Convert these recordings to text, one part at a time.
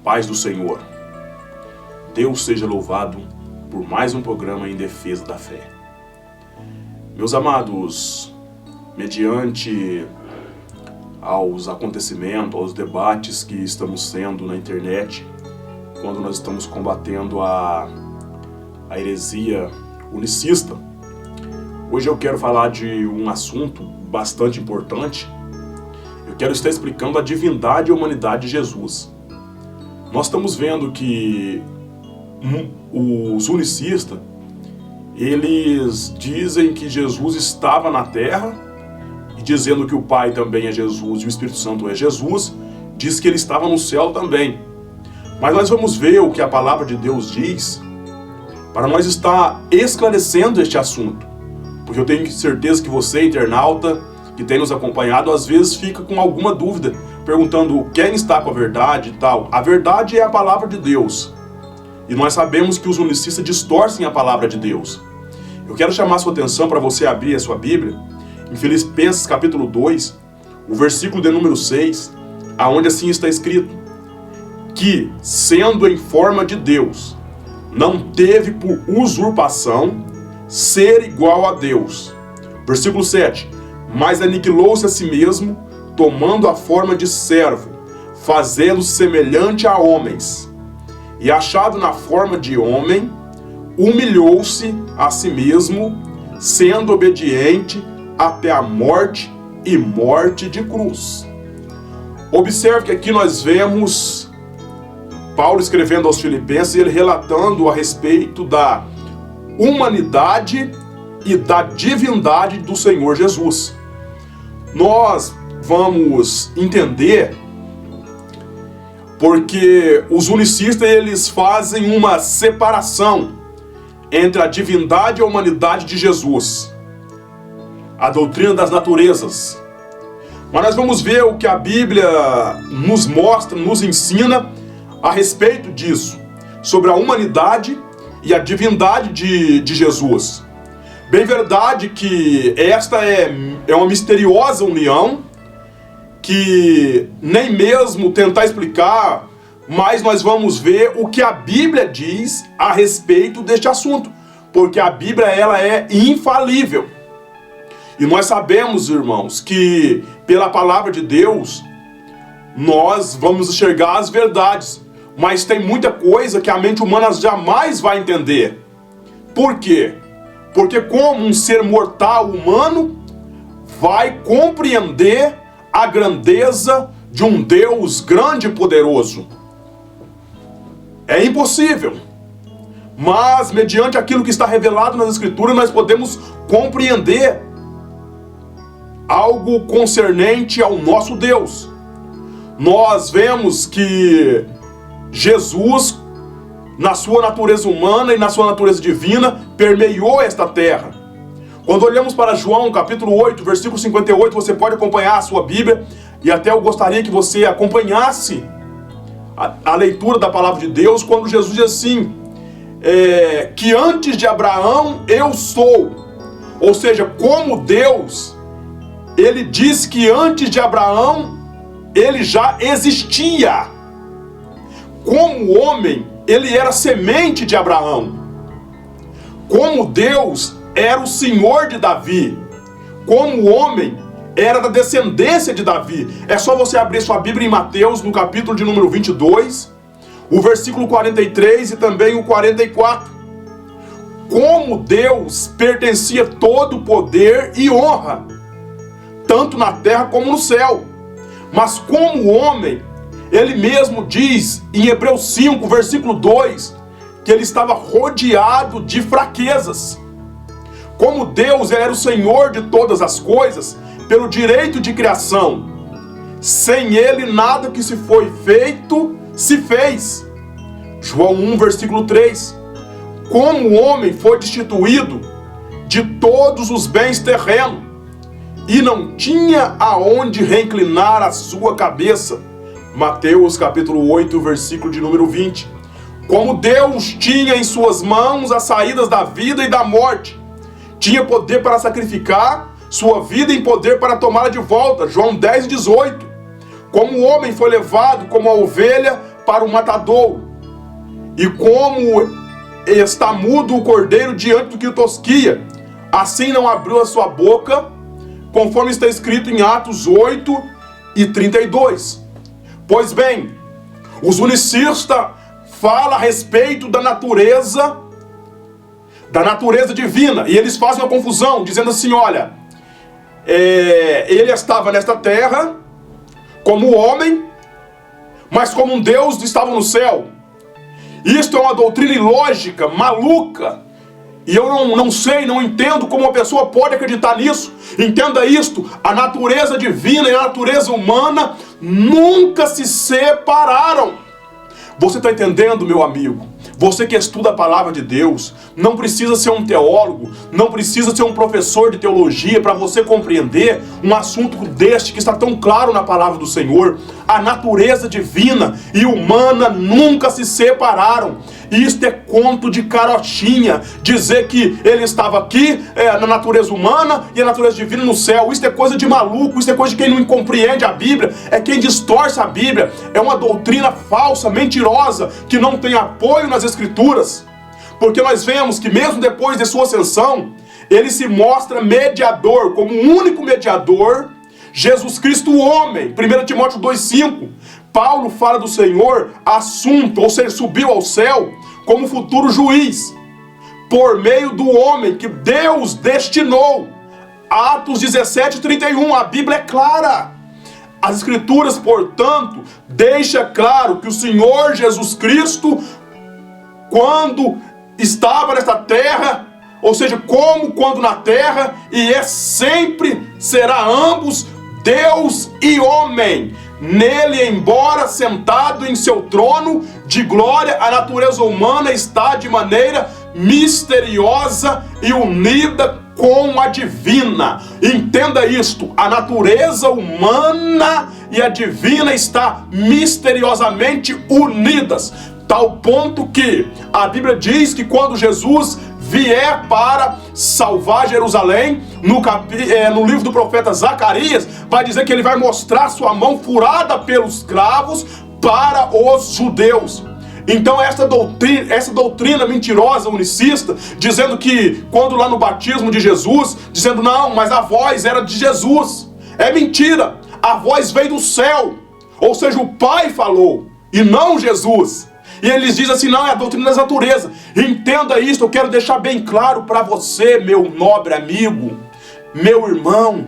Paz do Senhor. Deus seja louvado por mais um programa em defesa da fé. Meus amados, mediante aos acontecimentos, aos debates que estamos tendo na internet, quando nós estamos combatendo a heresia unicista, hoje eu quero falar de um assunto bastante importante. Eu quero estar explicando a divindade e a humanidade de Jesus. Nós estamos vendo que os unicistas, eles dizem que Jesus estava na Terra, e dizendo que o Pai também é Jesus e o Espírito Santo é Jesus, diz que ele estava no céu também. Mas nós vamos ver o que a palavra de Deus diz, para nós estar esclarecendo este assunto. Porque eu tenho certeza que você, internauta, que tem nos acompanhado, às vezes fica com alguma dúvida, perguntando quem está com a verdade e tal. A verdade é a palavra de Deus. E nós sabemos que os unicistas distorcem a palavra de Deus. Eu quero chamar a sua atenção para você abrir a sua Bíblia, em Filipenses capítulo 2, o versículo de número 6, aonde assim está escrito: que, sendo em forma de Deus, não teve por usurpação ser igual a Deus. Versículo 7, mas aniquilou-se a si mesmo, tomando a forma de servo, fazendo-se semelhante a homens. E achado na forma de homem, humilhou-se a si mesmo, sendo obediente até a morte e morte de cruz. Observe que aqui nós vemos Paulo escrevendo aos Filipenses, ele relatando a respeito da humanidade e da divindade do Senhor Jesus. Nós vamos entender porque os unicistas, eles fazem uma separação entre a divindade e a humanidade de Jesus, a doutrina das naturezas. Mas nós vamos ver o que a Bíblia nos mostra, nos ensina a respeito disso, sobre a humanidade e a divindade de Jesus. Bem verdade que esta é uma misteriosa união, que nem mesmo tentar explicar, mas nós vamos ver o que a Bíblia diz a respeito deste assunto, porque a Bíblia, ela é infalível. E nós sabemos, irmãos, que pela palavra de Deus nós vamos enxergar as verdades, mas tem muita coisa que a mente humana jamais vai entender. Por quê? Porque como um ser mortal humano vai compreender a grandeza de um Deus grande e poderoso? É impossível. Mas mediante aquilo que está revelado nas Escrituras, nós podemos compreender algo concernente ao nosso Deus. Nós vemos que Jesus, na sua natureza humana e na sua natureza divina, permeou esta terra. Quando olhamos para João, capítulo 8, versículo 58, você pode acompanhar a sua Bíblia, e até eu gostaria que você acompanhasse a leitura da palavra de Deus, quando Jesus diz assim, que antes de Abraão eu sou. Ou seja, como Deus, ele disse que antes de Abraão ele já existia. Como homem, ele era semente de Abraão. Como Deus, era o Senhor de Davi. Como homem, era da descendência de Davi. É só você abrir sua Bíblia em Mateus, no capítulo de número 22, o versículo 43 e também o 44. Como Deus pertencia todo o poder e honra, tanto na terra como no céu. Mas como homem, ele mesmo diz em Hebreus 5, versículo 2, que ele estava rodeado de fraquezas. Como Deus era o Senhor de todas as coisas, pelo direito de criação, sem ele nada que se foi feito se fez. João 1, versículo 3. Como o homem foi destituído de todos os bens terrenos, e não tinha aonde reinclinar a sua cabeça. Mateus capítulo 8, versículo de número 20. Como Deus tinha em suas mãos as saídas da vida e da morte, tinha poder para sacrificar sua vida e poder para tomá-la de volta. João 10, 18. Como o homem foi levado como a ovelha para o matadouro. E como está mudo o cordeiro diante do que o tosquia, assim não abriu a sua boca, conforme está escrito em Atos 8:32. Pois bem, os unicistas falam a respeito da natureza divina, e eles fazem uma confusão, dizendo assim, olha, ele estava nesta terra como homem, mas como um Deus estava no céu. Isto é uma doutrina ilógica, maluca, e eu não sei, não entendo como uma pessoa pode acreditar nisso. Entenda isto, a natureza divina e a natureza humana nunca se separaram. Você está entendendo, meu amigo? Você que estuda a palavra de Deus, não precisa ser um teólogo, não precisa ser um professor de teologia para você compreender um assunto deste que está tão claro na palavra do Senhor. A natureza divina e humana nunca se separaram. Isto é conto de carochinha, dizer que ele estava aqui na natureza humana e a natureza divina no céu. Isso é coisa de maluco, isso é coisa de quem não compreende a Bíblia, é quem distorce a Bíblia. É uma doutrina falsa, mentirosa, que não tem apoio nas Escrituras. Porque nós vemos que mesmo depois de sua ascensão, ele se mostra mediador, como o único mediador, Jesus Cristo o homem. 1 Timóteo 2,5. Paulo fala do Senhor assunto, ou seja, subiu ao céu como futuro juiz, por meio do homem que Deus destinou. Atos 17:31, a Bíblia é clara. As Escrituras, portanto, deixa claro que o Senhor Jesus Cristo, quando estava nesta terra, ou seja, como quando na terra, e sempre será ambos Deus e homem. Nele, embora sentado em seu trono de glória, a natureza humana está de maneira misteriosa e unida com a divina. Entenda isto, a natureza humana e a divina está misteriosamente unidas, tal ponto que a Bíblia diz que quando Jesus vier para salvar Jerusalém, no livro do profeta Zacarias, vai dizer que ele vai mostrar sua mão furada pelos cravos para os judeus. Então essa doutrina mentirosa, unicista, dizendo que quando lá no batismo de Jesus, dizendo não, mas a voz era de Jesus. É mentira, a voz veio do céu, ou seja, o Pai falou, e não Jesus. E eles dizem assim, não, é a doutrina da natureza. Entenda isso, eu quero deixar bem claro para você, meu nobre amigo, meu irmão,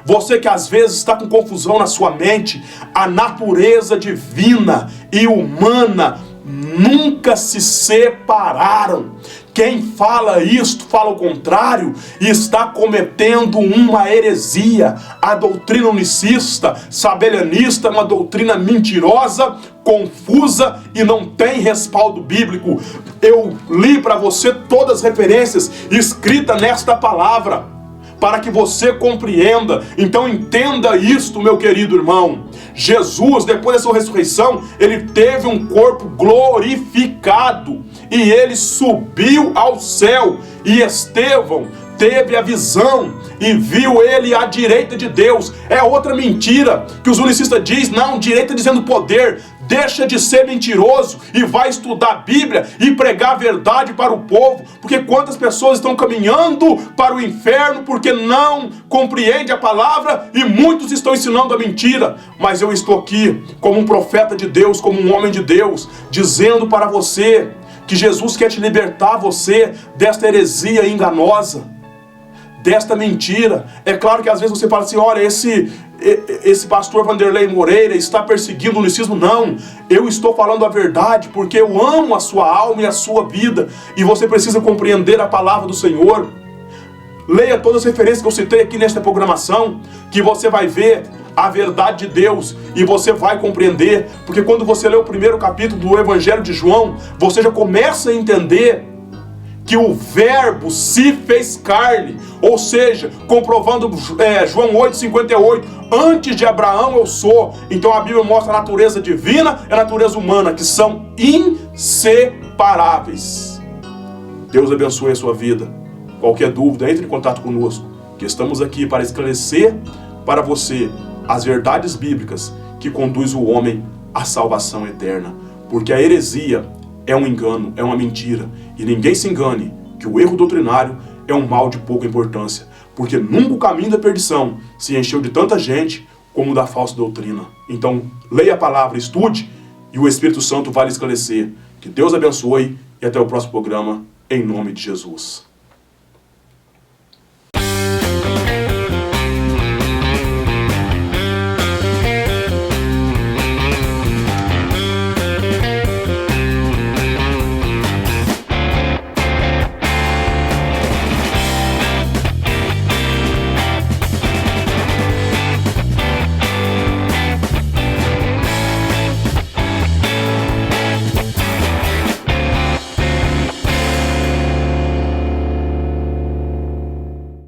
você que às vezes está com confusão na sua mente, a natureza divina e humana nunca se separaram. Quem fala isto, fala o contrário, e está cometendo uma heresia. A doutrina unicista, sabelianista, é uma doutrina mentirosa, confusa e não tem respaldo bíblico. Eu li para você todas as referências escritas nesta palavra, para que você compreenda. Então entenda isto, meu querido irmão. Jesus, depois da sua ressurreição, ele teve um corpo glorificado e ele subiu ao céu. E Estevão teve a visão e viu ele à direita de Deus. É outra mentira que os unicistas dizem, não, direita dizendo poder. Deixa de ser mentiroso e vai estudar a Bíblia e pregar a verdade para o povo, porque quantas pessoas estão caminhando para o inferno porque não compreendem a palavra e muitos estão ensinando a mentira. Mas eu estou aqui como um profeta de Deus, como um homem de Deus, dizendo para você que Jesus quer te libertar você desta heresia enganosa, desta mentira. É claro que às vezes você fala assim, olha, esse pastor Vanderlei Moreira está perseguindo o unicismo. Não, eu estou falando a verdade porque eu amo a sua alma e a sua vida, e você precisa compreender a palavra do Senhor. Leia todas as referências que eu citei aqui nesta programação, que você vai ver a verdade de Deus e você vai compreender, porque quando você lê o primeiro capítulo do Evangelho de João, você já começa a entender que o verbo se fez carne, ou seja, comprovando João 8,58, antes de Abraão eu sou. Então a Bíblia mostra a natureza divina e a natureza humana, que são inseparáveis. Deus abençoe a sua vida. Qualquer dúvida, entre em contato conosco, que estamos aqui para esclarecer para você as verdades bíblicas que conduz o homem à salvação eterna. Porque a heresia é um engano, é uma mentira. E ninguém se engane que o erro doutrinário é um mal de pouca importância. Porque nunca o caminho da perdição se encheu de tanta gente como da falsa doutrina. Então, leia a palavra, estude, e o Espírito Santo vai lhe esclarecer. Que Deus abençoe e até o próximo programa, em nome de Jesus.